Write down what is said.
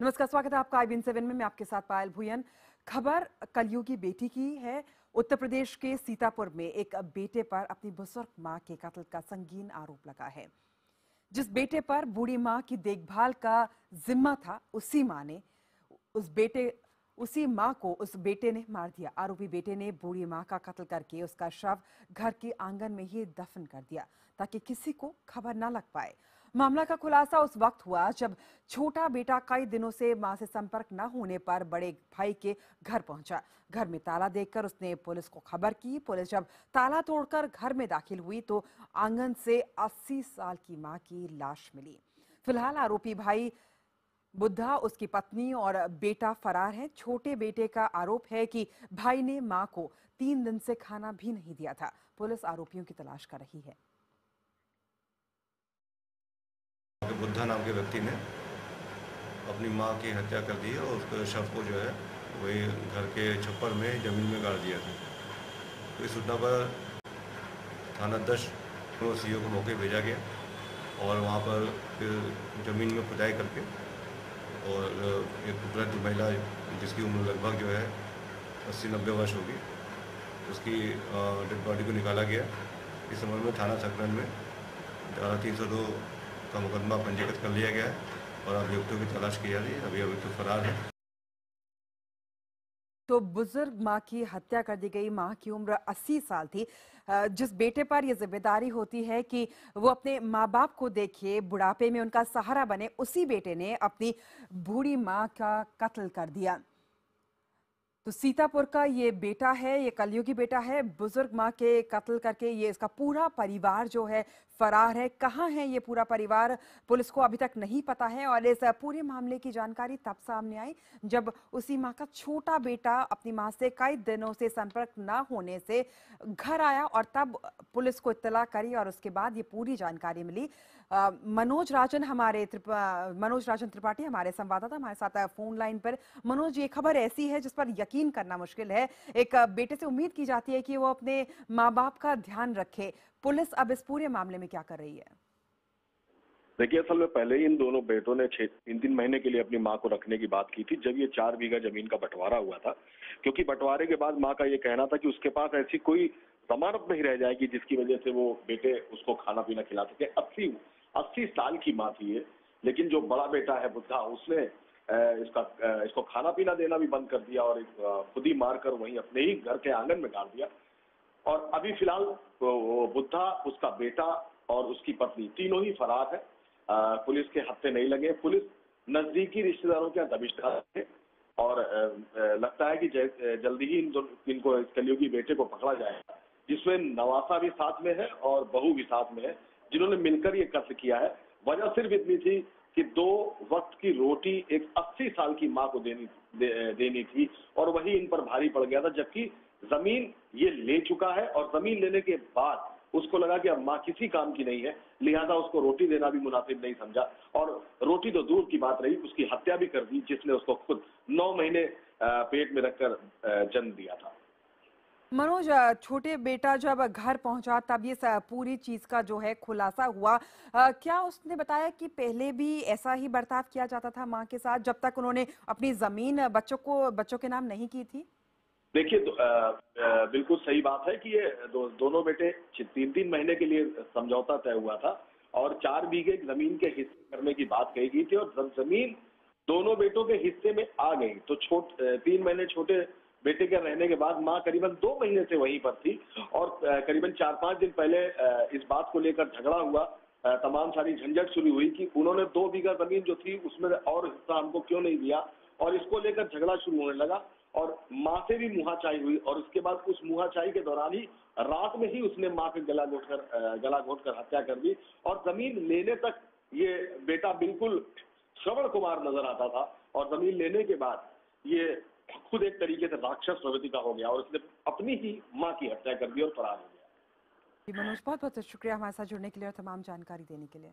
नमस्कार, स्वागत है आपका IBN7 में। मैं आपके साथ पायल भुयन। खबर कलयुगी बेटी की है। उत्तर प्रदेश के सीतापुर में एक बेटे पर अपनी बुजुर्ग मां के कत्ल का संगीन आरोप लगा है। जिस बेटे पर बूढ़ी मां की देखभाल का जिम्मा था, उसी मां को उस बेटे ने मार दिया। आरोपी बेटे ने बूढ़ी मां का कत्ल करके उसका शव घर के आंगन में ही दफन कर दिया ताकि किसी को खबर न लग पाए। मामला का खुलासा उस वक्त हुआ जब छोटा बेटा कई दिनों से मां से संपर्क न होने पर बड़े भाई के घर पहुंचा। घर में ताला देखकर उसने पुलिस को खबर की। पुलिस जब ताला तोड़कर घर में दाखिल हुई तो आंगन से 80 साल की मां की लाश मिली। फिलहाल आरोपी भाई बुद्धा, उसकी पत्नी और बेटा फरार हैं। छोटे बेटे का आरोप है कि भाई ने मां को 3 दिन से खाना भी नहीं दिया था। पुलिस आरोपियों की तलाश कर रही है। बुद्धा नाम के व्यक्ति ने अपनी मां की हत्या कर दी और उसके शव को जो है वही घर के छप्पर में ज़मीन में गाड़ दिया था। तो इस सूचना पर थाना 10 सीओ को मौके भेजा गया और वहां पर फिर ज़मीन में खुदाई करके और एक वृद्ध महिला जिसकी उम्र लगभग जो है 80-90 वर्ष होगी, उसकी डेड बॉडी को निकाला गया। इस संबंध में थाना सकरन में धारा 302 का मुकदमा पंजीकृत कर लिया गया है और अभियुक्तों की तलाश की जा रही है। अभी अभियुक्त फरार है। तो बुजुर्ग मां की हत्या कर दी गई। मां की उम्र 80 साल थी। जिस बेटे पर यह जिम्मेदारी होती है कि वो अपने माँ बाप को देखे, बुढ़ापे में उनका सहारा बने, उसी बेटे ने अपनी बूढ़ी मां का कत्ल कर दिया। तो सीतापुर का ये बेटा है, ये कलयुगी बेटा है। बुजुर्ग मां के कत्ल करके ये इसका पूरा परिवार जो है फरार है। कहां है ये पूरा परिवार, पुलिस को अभी तक नहीं पता है। और इस पूरे मामले की जानकारी तब सामने आई जब उसी मां का छोटा बेटा अपनी मां से कई दिनों से संपर्क ना होने से घर आया और तब पुलिस को इत्तला करी और उसके बाद ये पूरी जानकारी मिली। मनोज राजन त्रिपाठी हमारे संवाददाता हमारे साथ फोन लाइन पर। मनोज, ये खबर ऐसी है जिस पर यकीन करना मुश्किल है। एक बेटे से उम्मीद की जाती है कि वो अपने माँ बाप का ध्यान रखे। पुलिस अब इस पूरे मामले में क्या कर रही है? देखिए, असल में पहले ही इन दोनों बेटों ने 3 महीने के लिए अपनी मां को रखने की बात की थी जब ये 4 बीघा जमीन का बंटवारा हुआ था। क्योंकि बंटवारे के बाद मां का ये कहना था कि उसके पास ऐसी कोई जमानत नहीं रह जाएगी जिसकी वजह से वो बेटे उसको खाना पीना खिला सके। 80 साल की मां थी ये, लेकिन जो बड़ा बेटा है बुद्धा, उसने इसको खाना पीना देना भी बंद कर दिया और खुद ही मारकर वहीं अपने ही घर के आंगन में गाड़ दिया। और अभी फिलहाल वो बुद्धा, उसका बेटा और उसकी पत्नी तीनों ही फरार है। पुलिस के हत्थे नहीं लगे। पुलिस नजदीकी रिश्तेदारों के दबिश है और लगता है कि जल्दी ही इनको इस कलयुगी बेटे को पकड़ा जाएगा, जिसमें नवासा भी साथ में है और बहू भी साथ में है, जिन्होंने मिलकर ये कत्ल किया है। वजह सिर्फ इतनी थी कि 2 वक्त की रोटी एक 80 साल की मां को देनी थी और वही इन पर भारी पड़ गया था। जबकि जमीन ये ले चुका है और जमीन लेने के बाद उसको लगा कि अब मां किसी काम की नहीं है, लिहाजा उसको रोटी देना भी मुनासिब नहीं समझा और रोटी तो दूर की बात रही, उसकी हत्या भी कर दी, जिसने उसको खुद 9 महीने पेट में रखकर जन्म दिया था। मनोज, छोटे बेटा जब घर पहुंचा तब ये पूरी चीज का जो है खुलासा हुआ। क्या उसने बताया कि पहले भी ऐसा ही बर्ताव किया जाता था मां के साथ जब तक उन्होंने अपनी जमीन बच्चों के नाम नहीं की थी? देखिए, बिल्कुल सही बात है कि ये दोनों बेटे 3 महीने के लिए समझौता तय हुआ था और 4 बीघे जमीन के हिस्से करने की बात कही गई थी और जब जमीन दोनों बेटों के हिस्से में आ गई तो 3 महीने छोटे बेटे के रहने के बाद मां करीबन 2 महीने से वहीं पर थी और करीबन 4-5 दिन पहले इस बात को लेकर झगड़ा हुआ। तमाम सारी झंझट शुरू हुई कि उन्होंने 2 बीघा जमीन जो थी उसमें और हिस्सा हमको क्यों नहीं दिया, और इसको लेकर झगड़ा शुरू होने लगा और मां से भी मुहाचाई हुई और उसके बाद उस मुहाचाई के दौरान ही रात में ही उसने मां के गला घोटकर हत्या कर दी। और जमीन लेने तक ये बेटा बिल्कुल श्रवण कुमार नजर आता था और जमीन लेने के बाद ये खुद एक तरीके से राक्षस प्रवृत्ति का हो गया और उसने अपनी ही मां की हत्या कर दी और फरार हो गया। मनोज, बहुत बहुत शुक्रिया हमारे साथ जुड़ने के लिए और तमाम जानकारी देने के लिए।